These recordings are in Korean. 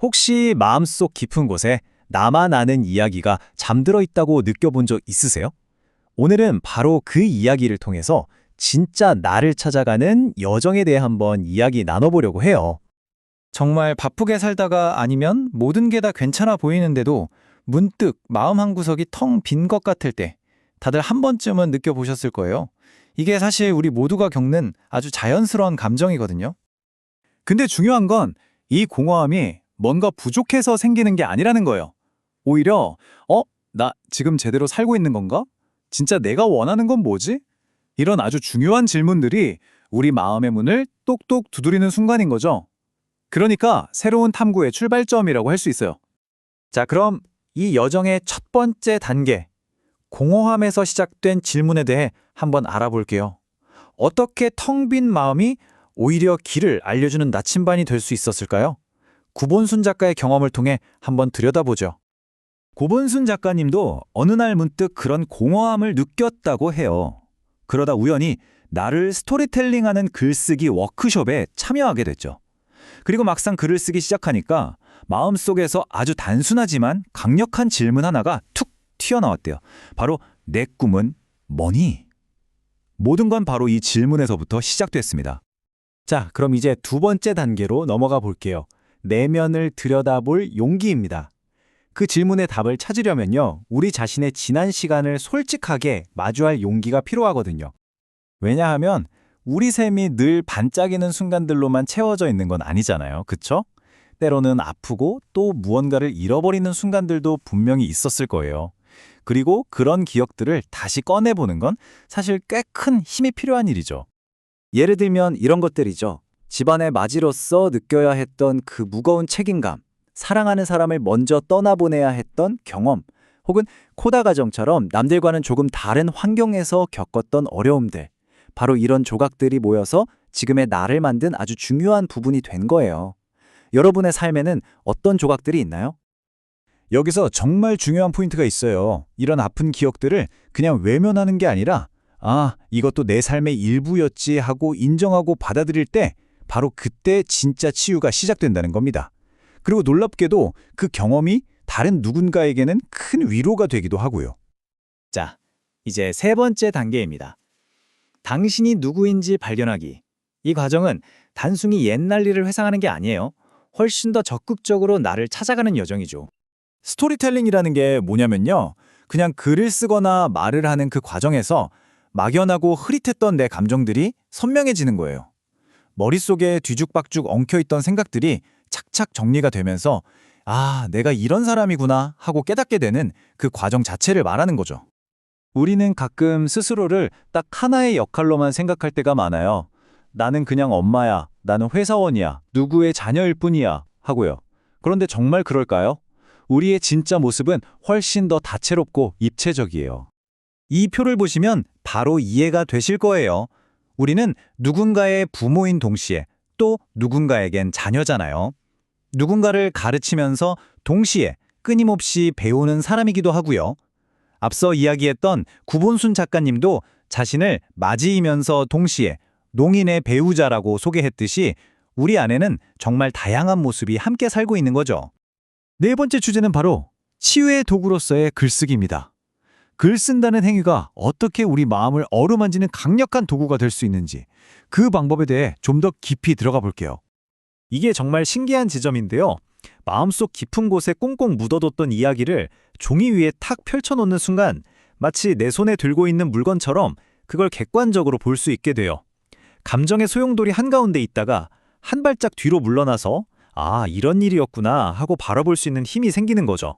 혹시 마음속 깊은 곳에 나만 아는 이야기가 잠들어 있다고 느껴본 적 있으세요? 오늘은 바로 그 이야기를 통해서 진짜 나를 찾아가는 여정에 대해 한번 이야기 나눠보려고 해요. 정말 바쁘게 살다가 아니면 모든 게 다 괜찮아 보이는데도 문득 마음 한구석이 텅 빈 것 같을 때 다들 한 번쯤은 느껴보셨을 거예요. 이게 사실 우리 모두가 겪는 아주 자연스러운 감정이거든요. 근데 중요한 건 이 공허함이 뭔가 부족해서 생기는 게 아니라는 거예요. 오히려 나 지금 제대로 살고 있는 건가? 진짜 내가 원하는 건 뭐지? 이런 아주 중요한 질문들이 우리 마음의 문을 똑똑 두드리는 순간인 거죠. 그러니까 새로운 탐구의 출발점이라고 할 수 있어요. 자, 그럼 이 여정의 첫 번째 단계, 공허함에서 시작된 질문에 대해 한번 알아볼게요. 어떻게 텅 빈 마음이 오히려 길을 알려주는 나침반이 될 수 있었을까요? 구본순 작가의 경험을 통해 한번 들여다보죠. 고본순 작가님도 어느 날 문득 그런 공허함을 느꼈다고 해요. 그러다 우연히 나를 스토리텔링하는 글쓰기 워크숍에 참여하게 됐죠. 그리고 막상 글을 쓰기 시작하니까 마음속에서 아주 단순하지만 강력한 질문 하나가 툭 튀어나왔대요. 바로 내 꿈은 뭐니? 모든 건 바로 이 질문에서부터 시작됐습니다. 자, 그럼 이제 두 번째 단계로 넘어가 볼게요. 내면을 들여다볼 용기입니다. 그 질문의 답을 찾으려면요, 우리 자신의 지난 시간을 솔직하게 마주할 용기가 필요하거든요. 왜냐하면 우리 삶이 늘 반짝이는 순간들로만 채워져 있는 건 아니잖아요. 그쵸? 때로는 아프고 또 무언가를 잃어버리는 순간들도 분명히 있었을 거예요. 그리고 그런 기억들을 다시 꺼내보는 건 사실 꽤 큰 힘이 필요한 일이죠. 예를 들면 이런 것들이죠. 집안의 맞이로서 느껴야 했던 그 무거운 책임감, 사랑하는 사람을 먼저 떠나보내야 했던 경험, 혹은 코다 가정처럼 남들과는 조금 다른 환경에서 겪었던 어려움들, 바로 이런 조각들이 모여서 지금의 나를 만든 아주 중요한 부분이 된 거예요. 여러분의 삶에는 어떤 조각들이 있나요? 여기서 정말 중요한 포인트가 있어요. 이런 아픈 기억들을 그냥 외면하는 게 아니라 이것도 내 삶의 일부였지 하고 인정하고 받아들일 때 바로 그때 진짜 치유가 시작된다는 겁니다. 그리고 놀랍게도 그 경험이 다른 누군가에게는 큰 위로가 되기도 하고요. 자, 이제 세 번째 단계입니다. 당신이 누구인지 발견하기. 이 과정은 단순히 옛날 일을 회상하는 게 아니에요. 훨씬 더 적극적으로 나를 찾아가는 여정이죠. 스토리텔링이라는 게 뭐냐면요. 그냥 글을 쓰거나 말을 하는 그 과정에서 막연하고 흐릿했던 내 감정들이 선명해지는 거예요. 머릿속에 뒤죽박죽 엉켜있던 생각들이 착착 정리가 되면서 내가 이런 사람이구나 하고 깨닫게 되는 그 과정 자체를 말하는 거죠. 우리는 가끔 스스로를 딱 하나의 역할로만 생각할 때가 많아요. 나는 그냥 엄마야, 나는 회사원이야, 누구의 자녀일 뿐이야 하고요. 그런데 정말 그럴까요? 우리의 진짜 모습은 훨씬 더 다채롭고 입체적이에요. 이 표를 보시면 바로 이해가 되실 거예요. 우리는 누군가의 부모인 동시에 또 누군가에겐 자녀잖아요. 누군가를 가르치면서 동시에 끊임없이 배우는 사람이기도 하고요. 앞서 이야기했던 구본순 작가님도 자신을 맞이이면서 동시에 농인의 배우자라고 소개했듯이 우리 안에는 정말 다양한 모습이 함께 살고 있는 거죠. 네 번째 주제는 바로 치유의 도구로서의 글쓰기입니다. 글 쓴다는 행위가 어떻게 우리 마음을 어루만지는 강력한 도구가 될 수 있는지 그 방법에 대해 좀 더 깊이 들어가 볼게요. 이게 정말 신기한 지점인데요. 마음속 깊은 곳에 꽁꽁 묻어뒀던 이야기를 종이 위에 탁 펼쳐놓는 순간 마치 내 손에 들고 있는 물건처럼 그걸 객관적으로 볼 수 있게 돼요. 감정의 소용돌이 한가운데 있다가 한 발짝 뒤로 물러나서 이런 일이었구나 하고 바라볼 수 있는 힘이 생기는 거죠.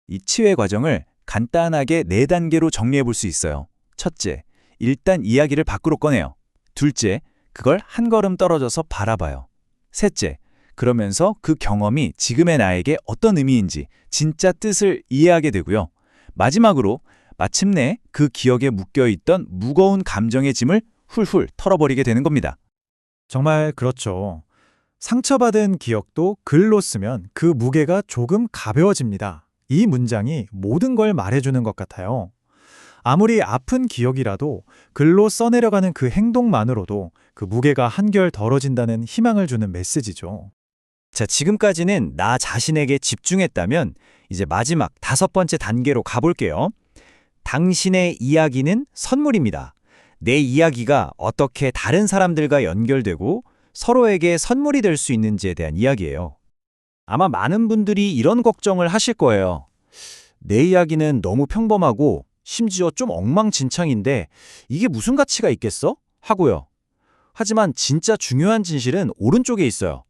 이 치유의 과정을 간단하게 4단계로 정리해 볼 수 있어요. 첫째, 일단 이야기를 밖으로 꺼내요. 둘째, 그걸 한 걸음 떨어져서 바라봐요. 셋째, 그러면서 그 경험이 지금의 나에게 어떤 의미인지 진짜 뜻을 이해하게 되고요. 마지막으로 마침내 그 기억에 묶여있던 무거운 감정의 짐을 훌훌 털어버리게 되는 겁니다. 정말 그렇죠. 상처받은 기억도 글로 쓰면 그 무게가 조금 가벼워집니다. 이 문장이 모든 걸 말해주는 것 같아요. 아무리 아픈 기억이라도 글로 써내려가는 그 행동만으로도 그 무게가 한결 덜어진다는 희망을 주는 메시지죠. 자, 지금까지는 나 자신에게 집중했다면 이제 마지막 5번째 단계로 가볼게요. 당신의 이야기는 선물입니다. 내 이야기가 어떻게 다른 사람들과 연결되고 서로에게 선물이 될 수 있는지에 대한 이야기예요. 아마 많은 분들이 이런 걱정을 하실 거예요. 내 이야기는 너무 평범하고 심지어 좀 엉망진창인데 이게 무슨 가치가 있겠어? 하고요. 하지만 진짜 중요한 진실은 오른쪽에 있어요.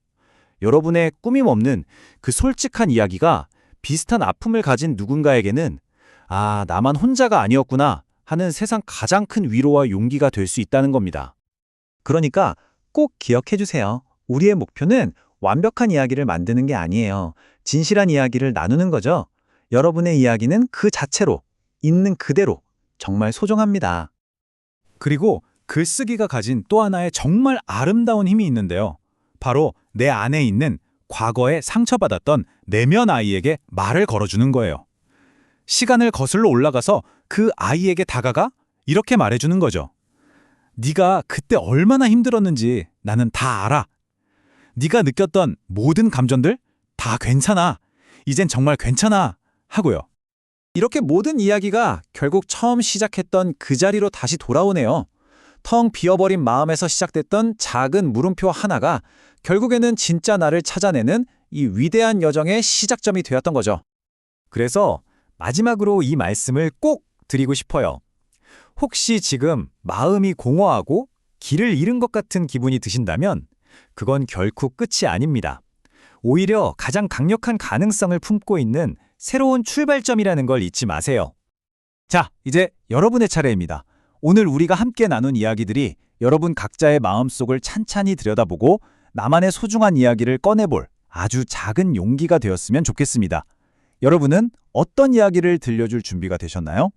여러분의 꾸밈 없는 그 솔직한 이야기가 비슷한 아픔을 가진 누군가에게는 아, 나만 혼자가 아니었구나 하는 세상 가장 큰 위로와 용기가 될 수 있다는 겁니다. 그러니까 꼭 기억해 주세요. 우리의 목표는 완벽한 이야기를 만드는 게 아니에요. 진실한 이야기를 나누는 거죠. 여러분의 이야기는 그 자체로, 있는 그대로 정말 소중합니다. 그리고 글쓰기가 가진 또 하나의 정말 아름다운 힘이 있는데요. 바로 내 안에 있는 과거에 상처받았던 내면 아이에게 말을 걸어주는 거예요. 시간을 거슬러 올라가서 그 아이에게 다가가 이렇게 말해주는 거죠. 네가 그때 얼마나 힘들었는지 나는 다 알아. 네가 느꼈던 모든 감정들 다 괜찮아. 이젠 정말 괜찮아. 하고요. 이렇게 모든 이야기가 결국 처음 시작했던 그 자리로 다시 돌아오네요. 텅 비어버린 마음에서 시작됐던 작은 물음표 하나가 결국에는 진짜 나를 찾아내는 이 위대한 여정의 시작점이 되었던 거죠. 그래서 마지막으로 이 말씀을 꼭 드리고 싶어요. 혹시 지금 마음이 공허하고 길을 잃은 것 같은 기분이 드신다면 그건 결코 끝이 아닙니다. 오히려 가장 강력한 가능성을 품고 있는 새로운 출발점이라는 걸 잊지 마세요. 자, 이제 여러분의 차례입니다. 오늘 우리가 함께 나눈 이야기들이 여러분 각자의 마음속을 찬찬히 들여다보고 나만의 소중한 이야기를 꺼내볼 아주 작은 용기가 되었으면 좋겠습니다. 여러분은 어떤 이야기를 들려줄 준비가 되셨나요?